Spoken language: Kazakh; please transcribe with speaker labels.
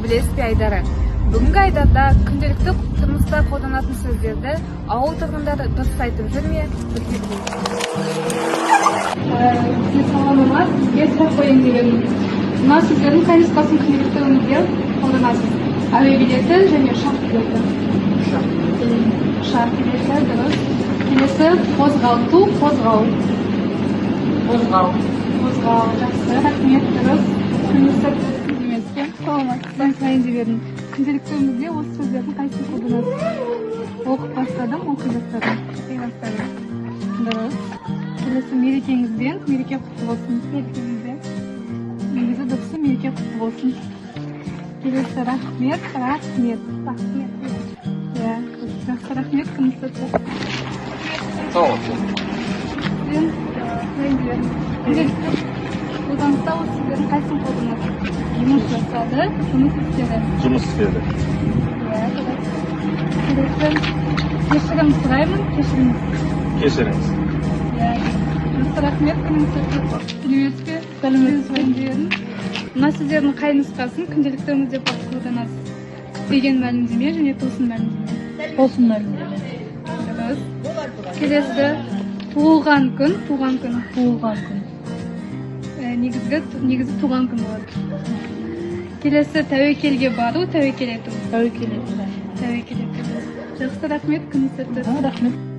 Speaker 1: білесіз бе Айдары? Бүгінгі Айдарда күнделікті тұрмыста қолданатын сөздерді ауыл тұрғындары дұрыс айтып жүр ме?
Speaker 2: Саламат, сізге сұрақ қояйын дегенмін. Мына сөздердің қай нұсқасын күнделікті өмірде қолданасыз? Әуе билеті және ұшақ билеті. Ұшақ билеті дұрыс. Келесі қозғалту, қозғау.
Speaker 3: Қозғау.
Speaker 2: Қозғау, жақсы, рахмет, дұрыс. Күнделікті емеске. Саламатсыздан сайын жібердім. Күнделікті өмірде осы сөздердің қайсысын қолданасыз? Оқып бастадым, оқи бастадым. Дұрыс. Келесі мерекеңізбен, мереке құтты болсын. Мерекеңізбен. Негізі дұрысы мереке құтты болсын. Келесі рахмет, рахмет. Рахмет. Иә, жақсы рахмет, күніңіз сәтті.
Speaker 3: Сау болсын.
Speaker 2: Күнделікті қолданыста осы сөздердің қайсысын қолданасыз? Жұмыс жасады, жұмыс істеді.
Speaker 3: Жұмыс істеді.
Speaker 2: Иә, дұрыс. Келесі кешірім сұраймын, кешіріңіз.
Speaker 3: Кешіріңіз.
Speaker 2: Иә, жақсы рахмет, күніңіз сәтті. Сәлеметсіз бе? Мына сөздердің қай нұсқасын күнделікті өмірде қолданасыз? Күтпеген мәлімдеме және тосын мәлімдеме. Тосын мәлімдеме. Дұрыс. Келесі туылған күн, туған күн. Туылған күн. Негізі туған күн болады. Келесі тәуекелге бару, тәуекел ету. Тәуекел ету. Жақсы рахмет, күніңіз сәтті. Рахмет.